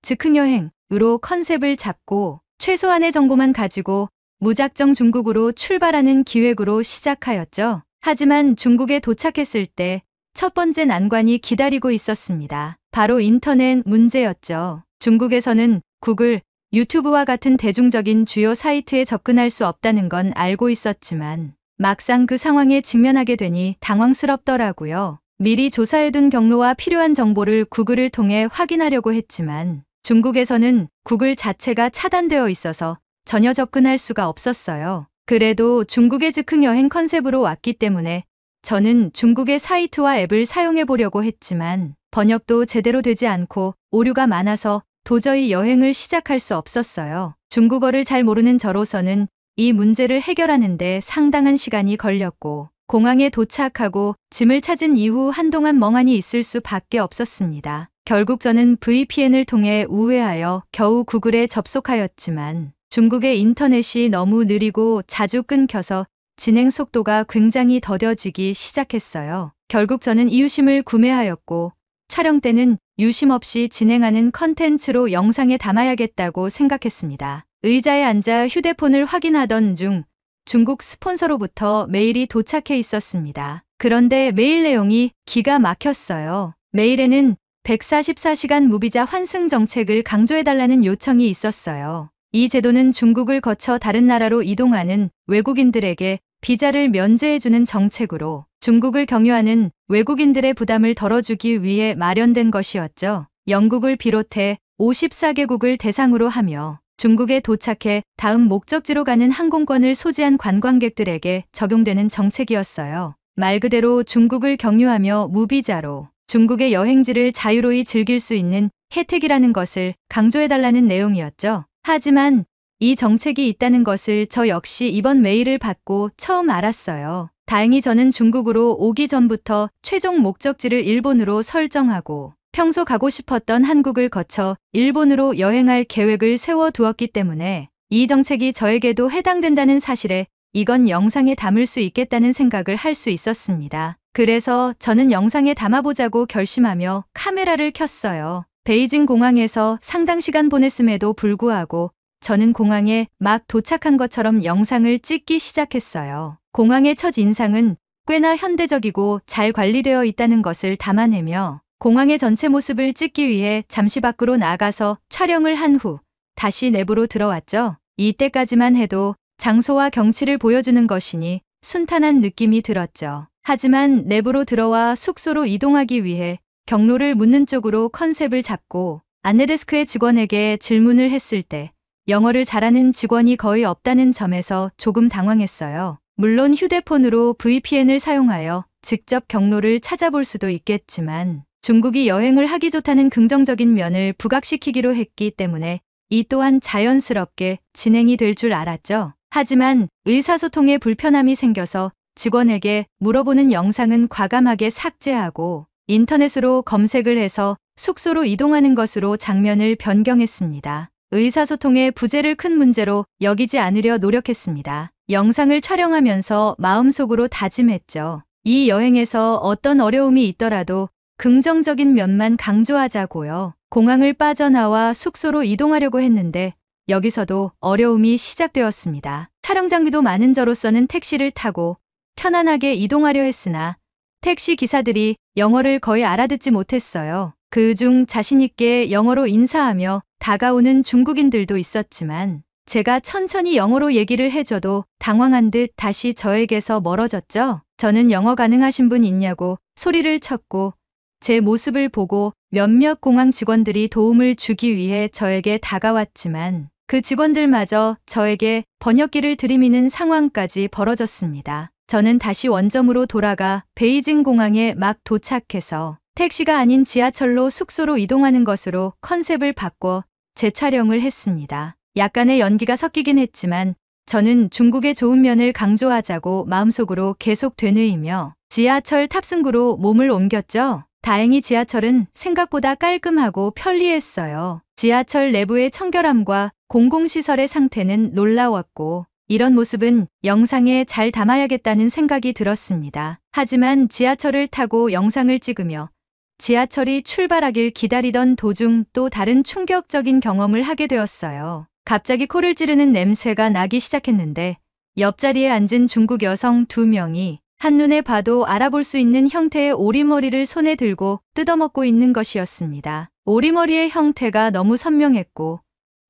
S1: 즉흥여행으로 컨셉을 잡고 최소한의 정보만 가지고 무작정 중국으로 출발하는 기획으로 시작하였죠. 하지만 중국에 도착했을 때 첫 번째 난관이 기다리고 있었습니다. 바로 인터넷 문제였죠. 중국에서는 구글, 유튜브와 같은 대중적인 주요 사이트에 접근할 수 없다는 건 알고 있었지만 막상 그 상황에 직면하게 되니 당황스럽더라고요. 미리 조사해둔 경로와 필요한 정보를 구글을 통해 확인하려고 했지만 중국에서는 구글 자체가 차단되어 있어서 전혀 접근할 수가 없었어요. 그래도 중국의 즉흥여행 컨셉으로 왔기 때문에 저는 중국의 사이트와 앱을 사용해 보려고 했지만 번역도 제대로 되지 않고 오류가 많아서 도저히 여행을 시작할 수 없었어요. 중국어를 잘 모르는 저로서는 이 문제를 해결하는데 상당한 시간이 걸렸고, 공항에 도착하고 짐을 찾은 이후 한동안 멍하니 있을 수밖에 없었습니다. 결국 저는 VPN을 통해 우회하여 겨우 구글에 접속하였지만 중국의 인터넷이 너무 느리고 자주 끊겨서 진행 속도가 굉장히 더뎌지기 시작했어요. 결국 저는 이유심을 구매하였고 촬영 때는 유심 없이 진행하는 컨텐츠로 영상에 담아야겠다고 생각했습니다. 의자에 앉아 휴대폰을 확인하던 중 중국 스폰서로부터 메일이 도착해 있었습니다. 그런데 메일 내용이 기가 막혔어요. 메일에는 144시간 무비자 환승 정책을 강조해달라는 요청이 있었어요. 이 제도는 중국을 거쳐 다른 나라로 이동하는 외국인들에게 비자를 면제해주는 정책으로 중국을 경유하는 외국인들의 부담을 덜어주기 위해 마련된 것이었죠. 영국을 비롯해 54개국을 대상으로 하며 중국에 도착해 다음 목적지로 가는 항공권을 소지한 관광객들에게 적용되는 정책이었어요. 말 그대로 중국을 경유하며 무비자로 중국의 여행지를 자유로이 즐길 수 있는 혜택이라는 것을 강조해달라는 내용이었죠. 하지만 이 정책이 있다는 것을 저 역시 이번 메일을 받고 처음 알았어요. 다행히 저는 중국으로 오기 전부터 최종 목적지를 일본으로 설정하고 평소 가고 싶었던 한국을 거쳐 일본으로 여행할 계획을 세워두었기 때문에 이 정책이 저에게도 해당된다는 사실에 이건 영상에 담을 수 있겠다는 생각을 할 수 있었습니다. 그래서 저는 영상에 담아보자고 결심하며 카메라를 켰어요. 베이징 공항에서 상당 시간 보냈음에도 불구하고 저는 공항에 막 도착한 것처럼 영상을 찍기 시작했어요. 공항의 첫 인상은 꽤나 현대적이고 잘 관리되어 있다는 것을 담아내며 공항의 전체 모습을 찍기 위해 잠시 밖으로 나가서 촬영을 한 후 다시 내부로 들어왔죠. 이때까지만 해도 장소와 경치를 보여주는 것이니 순탄한 느낌이 들었죠. 하지만 내부로 들어와 숙소로 이동하기 위해 경로를 묻는 쪽으로 컨셉을 잡고 안내데스크의 직원에게 질문을 했을 때 영어를 잘하는 직원이 거의 없다는 점에서 조금 당황했어요. 물론 휴대폰으로 VPN을 사용하여 직접 경로를 찾아볼 수도 있겠지만 중국이 여행을 하기 좋다는 긍정적인 면을 부각시키기로 했기 때문에 이 또한 자연스럽게 진행이 될 줄 알았죠. 하지만 의사소통에 불편함이 생겨서 직원에게 물어보는 영상은 과감하게 삭제하고 인터넷으로 검색을 해서 숙소로 이동하는 것으로 장면을 변경했습니다. 의사소통의 부재를 큰 문제로 여기지 않으려 노력했습니다. 영상을 촬영하면서 마음속으로 다짐했죠. 이 여행에서 어떤 어려움이 있더라도 긍정적인 면만 강조하자고요. 공항을 빠져나와 숙소로 이동하려고 했는데 여기서도 어려움이 시작되었습니다. 촬영 장비도 많은 저로서는 택시를 타고 편안하게 이동하려 했으나 택시 기사들이 영어를 거의 알아듣지 못했어요. 그중 자신있게 영어로 인사하며 다가오는 중국인들도 있었지만 제가 천천히 영어로 얘기를 해줘도 당황한 듯 다시 저에게서 멀어졌죠. 저는 영어 가능하신 분 있냐고 소리를 쳤고 제 모습을 보고 몇몇 공항 직원들이 도움을 주기 위해 저에게 다가왔지만 그 직원들마저 저에게 번역기를 들이미는 상황까지 벌어졌습니다. 저는 다시 원점으로 돌아가 베이징 공항에 막 도착해서 택시가 아닌 지하철로 숙소로 이동하는 것으로 컨셉을 바꿔 재촬영을 했습니다. 약간의 연기가 섞이긴 했지만 저는 중국의 좋은 면을 강조하자고 마음속으로 계속 되뇌이며 지하철 탑승구로 몸을 옮겼죠. 다행히 지하철은 생각보다 깔끔하고 편리했어요. 지하철 내부의 청결함과 공공시설의 상태는 놀라웠고 이런 모습은 영상에 잘 담아야겠다는 생각이 들었습니다. 하지만 지하철을 타고 영상을 찍으며 지하철이 출발하길 기다리던 도중 또 다른 충격적인 경험을 하게 되었어요. 갑자기 코를 찌르는 냄새가 나기 시작했는데 옆자리에 앉은 중국 여성 2명이 한눈에 봐도 알아볼 수 있는 형태의 오리머리를 손에 들고 뜯어먹고 있는 것이었습니다. 오리머리의 형태가 너무 선명했고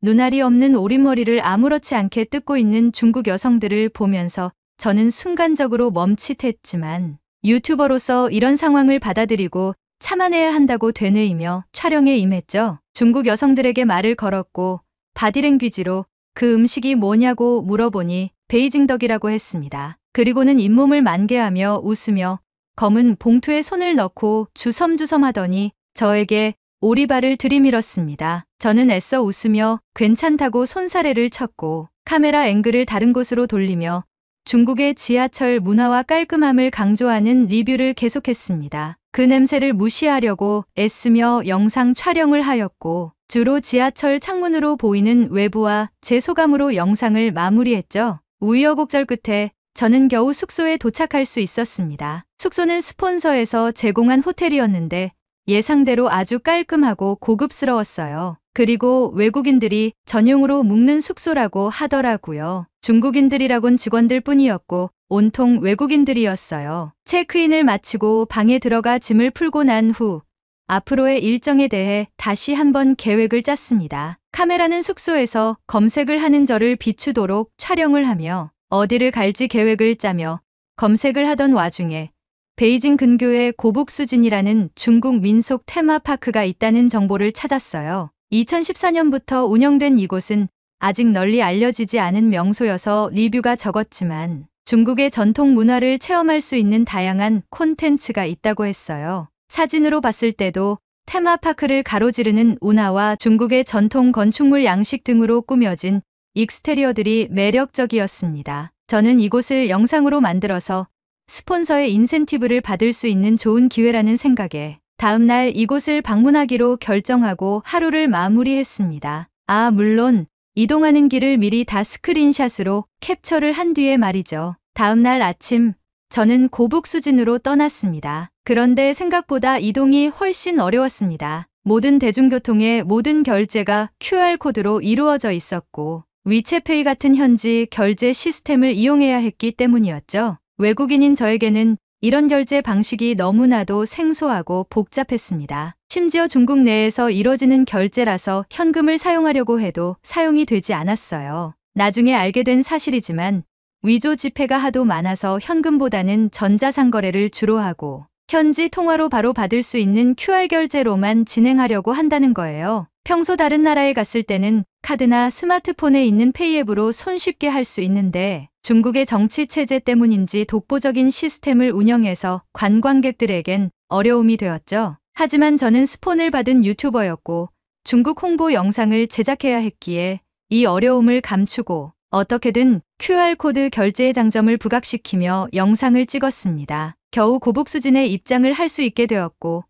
S1: 눈알이 없는 오리머리를 아무렇지 않게 뜯고 있는 중국 여성들을 보면서 저는 순간적으로 멈칫했지만 유튜버로서 이런 상황을 받아들이고 참아내야 한다고 되뇌이며 촬영에 임했죠. 중국 여성들에게 말을 걸었고 바디랭귀지로 그 음식이 뭐냐고 물어보니 베이징덕이라고 했습니다. 그리고는 잇몸을 만개하며 웃으며 검은 봉투에 손을 넣고 주섬주섬 하더니 저에게 오리발을 들이밀었습니다. 저는 애써 웃으며 괜찮다고 손사래를 쳤고 카메라 앵글을 다른 곳으로 돌리며 중국의 지하철 문화와 깔끔함을 강조하는 리뷰를 계속했습니다. 그 냄새를 무시하려고 애쓰며 영상 촬영을 하였고 주로 지하철 창문으로 보이는 외부와 제 소감으로 영상을 마무리했죠. 우여곡절 끝에 저는 겨우 숙소에 도착할 수 있었습니다. 숙소는 스폰서에서 제공한 호텔이었는데 예상대로 아주 깔끔하고 고급스러웠어요. 그리고 외국인들이 전용으로 묵는 숙소라고 하더라고요. 중국인들이라곤 직원들 뿐이었고 온통 외국인들이었어요. 체크인을 마치고 방에 들어가 짐을 풀고 난 후 앞으로의 일정에 대해 다시 한번 계획을 짰습니다. 카메라는 숙소에서 검색을 하는 저를 비추도록 촬영을 하며 어디를 갈지 계획을 짜며 검색을 하던 와중에 베이징 근교에 고북수진이라는 중국 민속 테마파크가 있다는 정보를 찾았어요. 2014년부터 운영된 이곳은 아직 널리 알려지지 않은 명소여서 리뷰가 적었지만 중국의 전통 문화를 체험할 수 있는 다양한 콘텐츠가 있다고 했어요. 사진으로 봤을 때도 테마파크를 가로지르는 운하와 중국의 전통 건축물 양식 등으로 꾸며진 익스테리어들이 매력적이었습니다. 저는 이곳을 영상으로 만들어서 스폰서의 인센티브를 받을 수 있는 좋은 기회라는 생각에 다음날 이곳을 방문하기로 결정하고 하루를 마무리했습니다. 물론 이동하는 길을 미리 다 스크린샷으로 캡처를 한 뒤에 말이죠. 다음날 아침 저는 고북수진으로 떠났습니다. 그런데 생각보다 이동이 훨씬 어려웠습니다. 모든 대중교통의 모든 결제가 QR코드로 이루어져 있었고 위챗페이 같은 현지 결제 시스템을 이용해야 했기 때문이었죠. 외국인인 저에게는 이런 결제 방식이 너무나도 생소하고 복잡했습니다. 심지어 중국 내에서 이뤄지는 결제라서 현금을 사용하려고 해도 사용이 되지 않았어요. 나중에 알게 된 사실이지만 위조 지폐가 하도 많아서 현금보다는 전자상거래를 주로 하고 현지 통화로 바로 받을 수 있는 QR 결제로만 진행하려고 한다는 거예요. 평소 다른 나라에 갔을 때는 카드나 스마트폰에 있는 페이 앱으로 손쉽게 할 수 있는데 중국의 정치 체제 때문인지 독보적인 시스템을 운영해서 관광객들에겐 어려움이 되었죠. 하지만 저는 스폰을 받은 유튜버였고 중국 홍보 영상을 제작해야 했기에 이 어려움을 감추고 어떻게든 QR코드 결제의 장점을 부각시키며 영상을 찍었습니다. 겨우 고북수진의 입장을 할 수 있게 되었고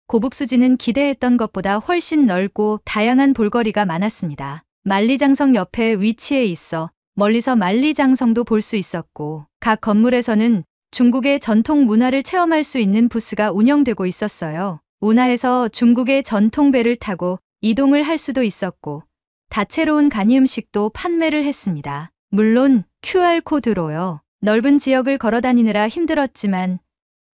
S1: 고북수진은 기대했던 것보다 훨씬 넓고 다양한 볼거리가 많았습니다. 만리장성 옆에 위치해 있어 멀리서 만리장성도 볼 수 있었고 각 건물에서는 중국의 전통 문화를 체험할 수 있는 부스가 운영되고 있었어요. 운하에서 중국의 전통 배를 타고 이동을 할 수도 있었고 다채로운 간이 음식도 판매를 했습니다. 물론 QR코드로요. 넓은 지역을 걸어다니느라 힘들었지만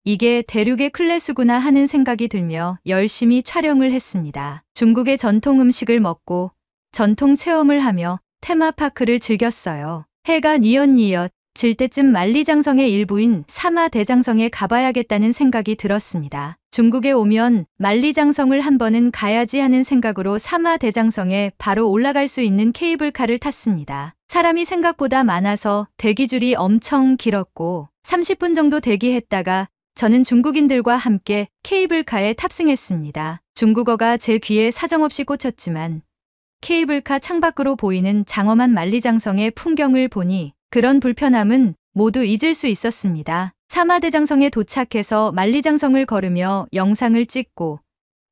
S1: 이게 대륙의 클래스구나 하는 생각이 들며 열심히 촬영을 했습니다. 중국의 전통 음식을 먹고 전통 체험을 하며 테마파크를 즐겼어요. 해가 뉘엿뉘엿 질 때쯤 만리장성의 일부인 사마대장성에 가봐야겠다는 생각이 들었습니다. 중국에 오면 만리장성을 한 번은 가야지 하는 생각으로 사마대장성에 바로 올라갈 수 있는 케이블카를 탔습니다. 사람이 생각보다 많아서 대기줄이 엄청 길었고 30분 정도 대기했다가 저는 중국인들과 함께 케이블카에 탑승했습니다. 중국어가 제 귀에 사정없이 꽂혔지만 케이블카 창밖으로 보이는 장엄한 만리장성의 풍경을 보니 그런 불편함은 모두 잊을 수 있었습니다. 사마대장성에 도착해서 만리장성을 걸으며 영상을 찍고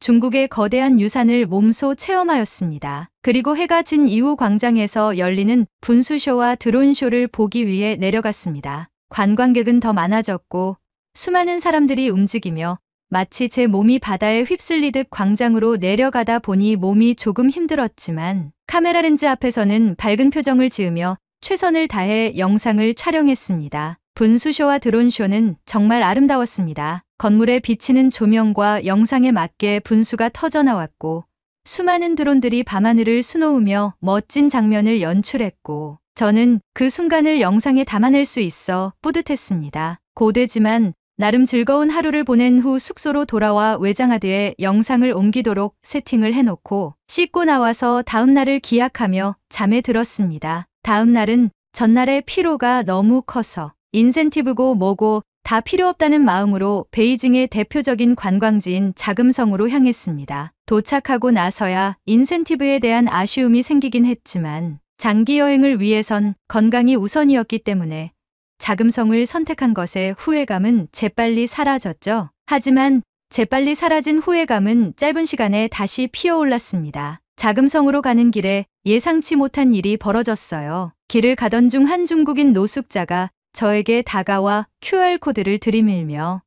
S1: 중국의 거대한 유산을 몸소 체험하였습니다. 그리고 해가 진 이후 광장에서 열리는 분수쇼와 드론쇼를 보기 위해 내려갔습니다. 관광객은 더 많아졌고 수많은 사람들이 움직이며 마치 제 몸이 바다에 휩쓸리듯 광장으로 내려가다 보니 몸이 조금 힘들었지만 카메라 렌즈 앞에서는 밝은 표정을 지으며 최선을 다해 영상을 촬영했습니다. 분수쇼와 드론쇼는 정말 아름다웠습니다. 건물에 비치는 조명과 영상에 맞게 분수가 터져나왔고 수많은 드론들이 밤하늘을 수놓으며 멋진 장면을 연출했고 저는 그 순간을 영상에 담아낼 수 있어 뿌듯했습니다. 고되지만 나름 즐거운 하루를 보낸 후 숙소로 돌아와 외장하드에 영상을 옮기도록 세팅을 해놓고 씻고 나와서 다음 날을 기약하며 잠에 들었습니다. 다음 날은 전날의 피로가 너무 커서 인센티브고 뭐고 다 필요 없다는 마음으로 베이징의 대표적인 관광지인 자금성으로 향했습니다. 도착하고 나서야 인센티브에 대한 아쉬움이 생기긴 했지만 장기 여행을 위해선 건강이 우선이었기 때문에 자금성을 선택한 것에 후회감은 재빨리 사라졌죠. 하지만 재빨리 사라진 후회감은 짧은 시간에 다시 피어올랐습니다. 자금성으로 가는 길에 예상치 못한 일이 벌어졌어요. 길을 가던 중 한 중국인 노숙자가 저에게 다가와 QR코드를 들이밀며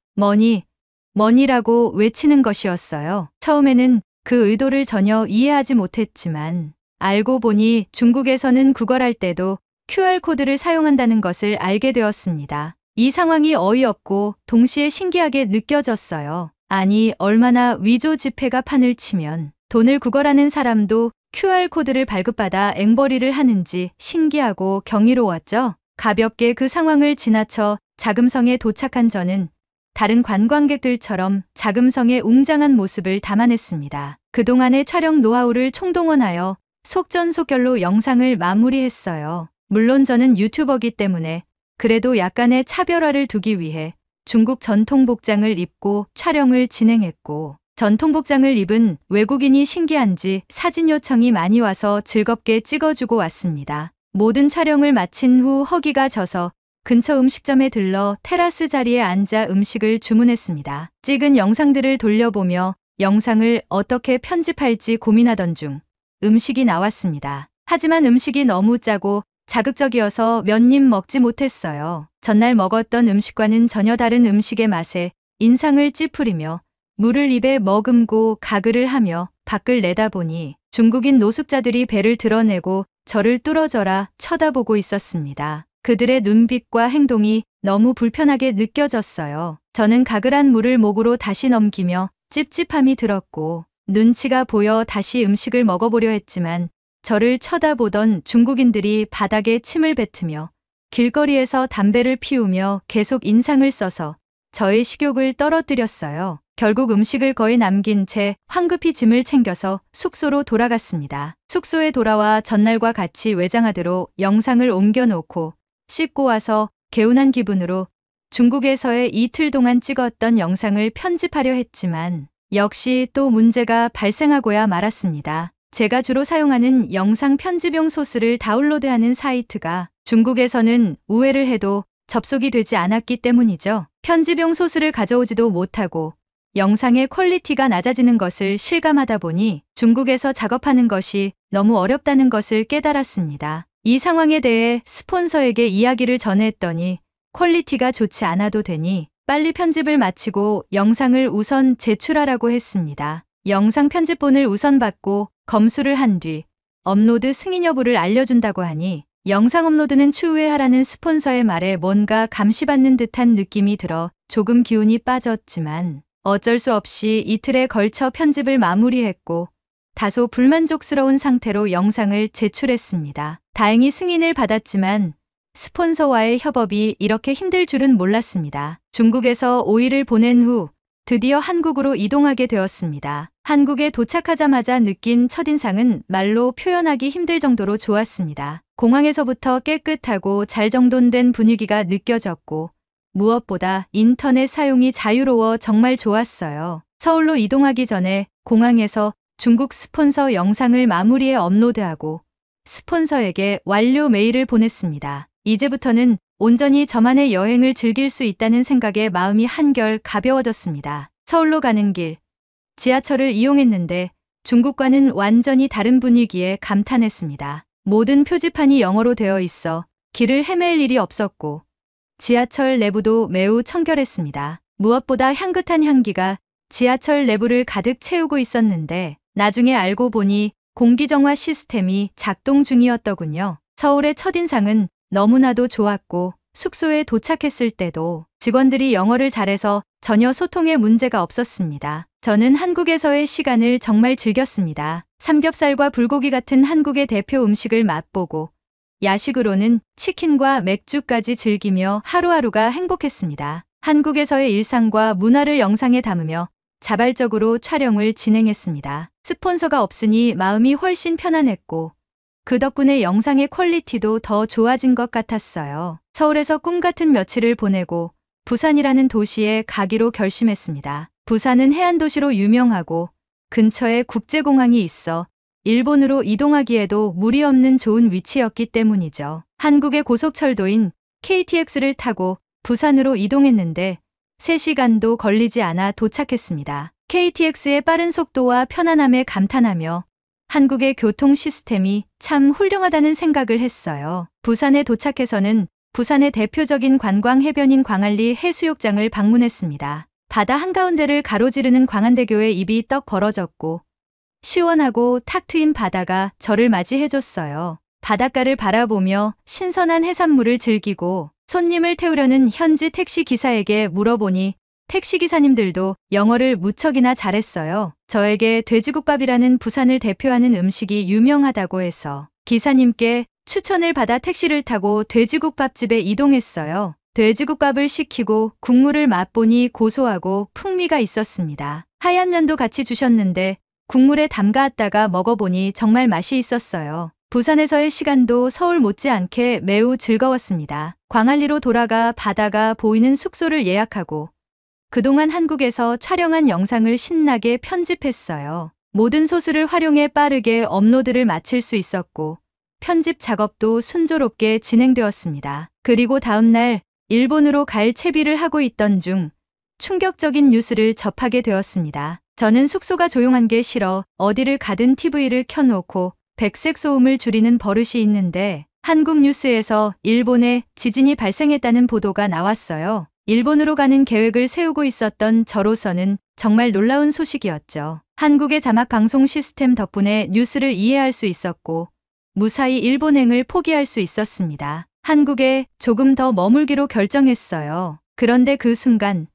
S1: 머니라고 외치는 것이었어요. 처음에는 그 의도를 전혀 이해하지 못했지만 알고 보니 중국에서는 구걸할 때도 QR코드를 사용한다는 것을 알게 되었습니다. 이 상황이 어이없고 동시에 신기하게 느껴졌어요. 아니, 얼마나 위조 지폐가 판을 치면 돈을 구걸하는 사람도 QR코드를 발급받아 앵벌이를 하는지 신기하고 경이로웠죠. 가볍게 그 상황을 지나쳐 자금성에 도착한 저는 다른 관광객들처럼 자금성의 웅장한 모습을 담아냈습니다. 그동안의 촬영 노하우를 총동원하여 속전속결로 영상을 마무리했어요. 물론 저는 유튜버기 때문에 그래도 약간의 차별화를 두기 위해 중국 전통 복장을 입고 촬영을 진행했고 전통 복장을 입은 외국인이 신기한지 사진 요청이 많이 와서 즐겁게 찍어주고 왔습니다. 모든 촬영을 마친 후 허기가 져서 근처 음식점에 들러 테라스 자리에 앉아 음식을 주문했습니다. 찍은 영상들을 돌려보며 영상을 어떻게 편집할지 고민하던 중 음식이 나왔습니다. 하지만 음식이 너무 짜고 자극적이어서 몇 입 먹지 못했어요. 전날 먹었던 음식과는 전혀 다른 음식의 맛에 인상을 찌푸리며 물을 입에 머금고 가글을 하며 밖을 내다보니 중국인 노숙자들이 배를 드러내고 저를 뚫어져라 쳐다보고 있었습니다. 그들의 눈빛과 행동이 너무 불편하게 느껴졌어요. 저는 가글한 물을 목으로 다시 넘기며 찝찝함이 들었고 눈치가 보여 다시 음식을 먹어보려 했지만 저를 쳐다보던 중국인들이 바닥에 침을 뱉으며 길거리에서 담배를 피우며 계속 인상을 써서 저의 식욕을 떨어뜨렸어요. 결국 음식을 거의 남긴 채 황급히 짐을 챙겨서 숙소로 돌아갔습니다. 숙소에 돌아와 전날과 같이 외장하드로 영상을 옮겨놓고 씻고 와서 개운한 기분으로 중국에서의 이틀 동안 찍었던 영상을 편집하려 했지만 역시 또 문제가 발생하고야 말았습니다. 제가 주로 사용하는 영상 편집용 소스를 다운로드하는 사이트가 중국에서는 우회를 해도 접속이 되지 않았기 때문이죠. 편집용 소스를 가져오지도 못하고 영상의 퀄리티가 낮아지는 것을 실감하다 보니 중국에서 작업하는 것이 너무 어렵다는 것을 깨달았습니다. 이 상황에 대해 스폰서에게 이야기를 전했더니 퀄리티가 좋지 않아도 되니 빨리 편집을 마치고 영상을 우선 제출하라고 했습니다. 영상 편집본을 우선 받고 검수를 한 뒤 업로드 승인 여부를 알려준다고 하니 영상 업로드는 추후에 하라는 스폰서의 말에 뭔가 감시받는 듯한 느낌이 들어 조금 기운이 빠졌지만 어쩔 수 없이 이틀에 걸쳐 편집을 마무리했고 다소 불만족스러운 상태로 영상을 제출했습니다. 다행히 승인을 받았지만 스폰서와의 협업이 이렇게 힘들 줄은 몰랐습니다. 중국에서 5일을 보낸 후 드디어 한국으로 이동하게 되었습니다. 한국에 도착하자마자 느낀 첫인상은 말로 표현하기 힘들 정도로 좋았습니다. 공항에서부터 깨끗하고 잘 정돈된 분위기가 느껴졌고 무엇보다 인터넷 사용이 자유로워 정말 좋았어요. 서울로 이동하기 전에 공항에서 중국 스폰서 영상을 마무리해 업로드하고 스폰서에게 완료 메일을 보냈습니다. 이제부터는 온전히 저만의 여행을 즐길 수 있다는 생각에 마음이 한결 가벼워졌습니다. 서울로 가는 길, 지하철을 이용했는데 중국과는 완전히 다른 분위기에 감탄했습니다. 모든 표지판이 영어로 되어 있어 길을 헤맬 일이 없었고 지하철 내부도 매우 청결했습니다. 무엇보다 향긋한 향기가 지하철 내부를 가득 채우고 있었는데 나중에 알고 보니 공기정화 시스템이 작동 중이었더군요. 서울의 첫인상은 너무나도 좋았고 숙소에 도착했을 때도 직원들이 영어를 잘해서 전혀 소통에 문제가 없었습니다. 저는 한국에서의 시간을 정말 즐겼습니다. 삼겹살과 불고기 같은 한국의 대표 음식을 맛보고 야식으로는 치킨과 맥주까지 즐기며 하루하루가 행복했습니다. 한국에서의 일상과 문화를 영상에 담으며 자발적으로 촬영을 진행했습니다. 스폰서가 없으니 마음이 훨씬 편안했고 그 덕분에 영상의 퀄리티도 더 좋아진 것 같았어요. 서울에서 꿈같은 며칠을 보내고 부산이라는 도시에 가기로 결심했습니다. 부산은 해안도시로 유명하고 근처에 국제공항이 있어 일본으로 이동하기에도 무리 없는 좋은 위치였기 때문이죠. 한국의 고속철도인 KTX를 타고 부산으로 이동했는데 3시간도 걸리지 않아 도착했습니다. KTX의 빠른 속도와 편안함에 감탄하며 한국의 교통 시스템이 참 훌륭하다는 생각을 했어요. 부산에 도착해서는 부산의 대표적인 관광 해변인 광안리 해수욕장을 방문했습니다. 바다 한가운데를 가로지르는 광안대교에 입이 떡 벌어졌고 시원하고 탁 트인 바다가 저를 맞이해줬어요. 바닷가를 바라보며 신선한 해산물을 즐기고 손님을 태우려는 현지 택시 기사에게 물어보니 택시기사님들도 영어를 무척이나 잘했어요. 저에게 돼지국밥이라는 부산을 대표하는 음식이 유명하다고 해서 기사님께 추천을 받아 택시를 타고 돼지국밥집에 이동했어요. 돼지국밥을 시키고 국물을 맛보니 고소하고 풍미가 있었습니다. 하얀 면도 같이 주셨는데 국물에 담가왔다가 먹어보니 정말 맛이 있었어요. 부산에서의 시간도 서울 못지않게 매우 즐거웠습니다. 광안리로 돌아가 바다가 보이는 숙소를 예약하고 그동안 한국에서 촬영한 영상을 신나게 편집했어요. 모든 소스를 활용해 빠르게 업로드를 마칠 수 있었고 편집 작업도 순조롭게 진행되었습니다. 그리고 다음날 일본으로 갈 채비를 하고 있던 중 충격적인 뉴스를 접하게 되었습니다. 저는 숙소가 조용한 게 싫어 어디를 가든 TV를 켜놓고 백색 소음을 줄이는 버릇이 있는데 한국 뉴스에서 일본에 지진이 발생했다는 보도가 나왔어요. 일본으로 가는 계획을 세우고 있었던 저로서는 정말 놀라운 소식이었죠. 한국의 자막 방송 시스템 덕분에 뉴스를 이해할 수 있었고 무사히 일본행을 포기할 수 있었습니다. 한국에 조금 더 머물기로 결정했어요. 그런데 그 순간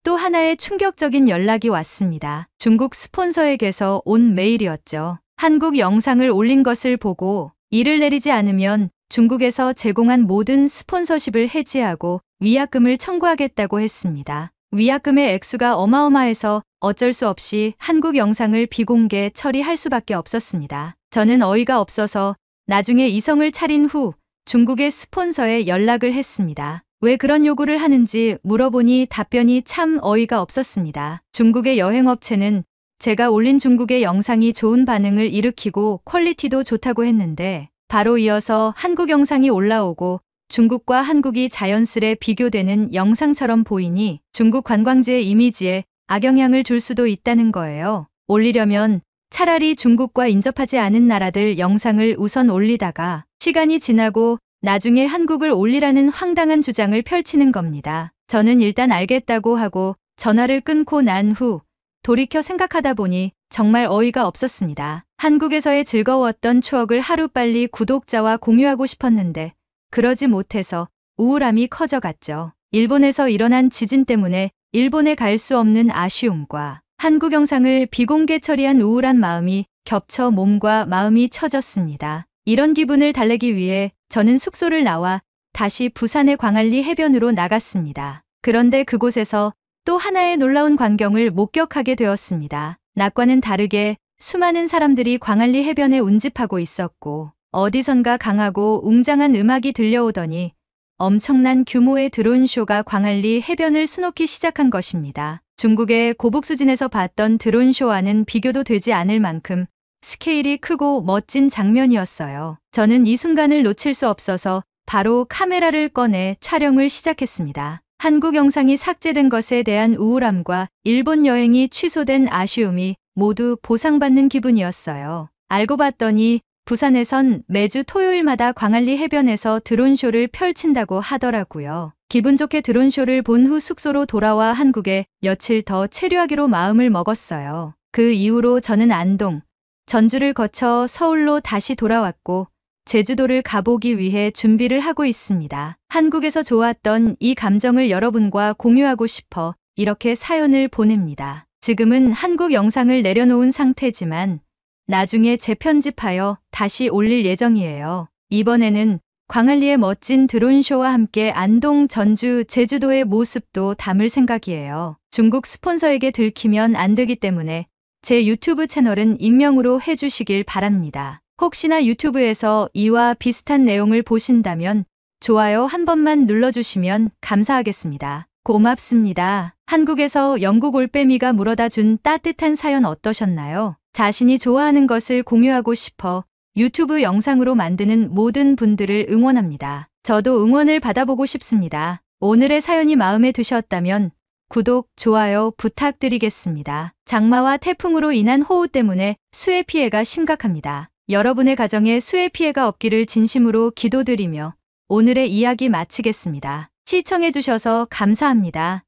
S1: 또 하나의 충격적인 연락이 왔습니다. 중국 스폰서에게서 온 메일이었죠. 한국 영상을 올린 것을 보고 이를 내리지 않으면 중국에서 제공한 모든 스폰서십을 해지하고 위약금을 청구하겠다고 했습니다. 위약금의 액수가 어마어마해서 어쩔 수 없이 한국 영상을 비공개 처리할 수밖에 없었습니다. 저는 어이가 없어서 나중에 이성을 차린 후 중국의 스폰서에 연락을 했습니다. 왜 그런 요구를 하는지 물어보니 답변이 참 어이가 없었습니다. 중국의 여행업체는 제가 올린 중국의 영상이 좋은 반응을 일으키고 퀄리티도 좋다고 했는데 바로 이어서 한국 영상이 올라오고 중국과 한국이 자연스레 비교되는 영상처럼 보이니 중국 관광지의 이미지에 악영향을 줄 수도 있다는 거예요. 올리려면 차라리 중국과 인접하지 않은 나라들 영상을 우선 올리다가 시간이 지나고 나중에 한국을 올리라는 황당한 주장을 펼치는 겁니다. 저는 일단 알겠다고 하고 전화를 끊고 난 후 돌이켜 생각하다 보니 정말 어이가 없었습니다. 한국에서의 즐거웠던 추억을 하루빨리 구독자와 공유하고 싶었는데 그러지 못해서 우울함이 커져갔죠. 일본에서 일어난 지진 때문에 일본에 갈 수 없는 아쉬움과 한국 영상을 비공개 처리한 우울한 마음이 겹쳐 몸과 마음이 처졌습니다. 이런 기분을 달래기 위해 저는 숙소를 나와 다시 부산의 광안리 해변으로 나갔습니다. 그런데 그곳에서 또 하나의 놀라운 광경을 목격하게 되었습니다. 낮과는 다르게 수많은 사람들이 광안리 해변에 운집하고 있었고 어디선가 강하고 웅장한 음악이 들려오더니 엄청난 규모의 드론쇼가 광안리 해변을 수놓기 시작한 것입니다. 중국의 고북수진에서 봤던 드론쇼와는 비교도 되지 않을 만큼 스케일이 크고 멋진 장면이었어요. 저는 이 순간을 놓칠 수 없어서 바로 카메라를 꺼내 촬영을 시작했습니다. 한국 영상이 삭제된 것에 대한 우울함과 일본 여행이 취소된 아쉬움이 모두 보상받는 기분이었어요. 알고 봤더니 부산에선 매주 토요일마다 광안리 해변에서 드론쇼를 펼친다고 하더라고요. 기분 좋게 드론쇼를 본 후 숙소로 돌아와 한국에 며칠 더 체류하기로 마음을 먹었어요. 그 이후로 저는 안동, 전주를 거쳐 서울로 다시 돌아왔고 제주도를 가보기 위해 준비를 하고 있습니다. 한국에서 좋았던 이 감정을 여러분과 공유하고 싶어 이렇게 사연을 보냅니다. 지금은 한국 영상을 내려놓은 상태지만 나중에 재편집하여 다시 올릴 예정이에요. 이번에는 광안리의 멋진 드론쇼와 함께 안동, 전주, 제주도의 모습도 담을 생각이에요. 중국 스폰서에게 들키면 안 되기 때문에 제 유튜브 채널은 익명으로 해주시길 바랍니다. 혹시나 유튜브에서 이와 비슷한 내용을 보신다면 좋아요 한 번만 눌러주시면 감사하겠습니다. 고맙습니다. 한국에서 영국 올빼미가 물어다 준 따뜻한 사연 어떠셨나요? 자신이 좋아하는 것을 공유하고 싶어 유튜브 영상으로 만드는 모든 분들을 응원합니다. 저도 응원을 받아보고 싶습니다. 오늘의 사연이 마음에 드셨다면 구독, 좋아요 부탁드리겠습니다. 장마와 태풍으로 인한 호우 때문에 수해 피해가 심각합니다. 여러분의 가정에 수해 피해가 없기를 진심으로 기도드리며 오늘의 이야기 마치겠습니다. 시청해주셔서 감사합니다.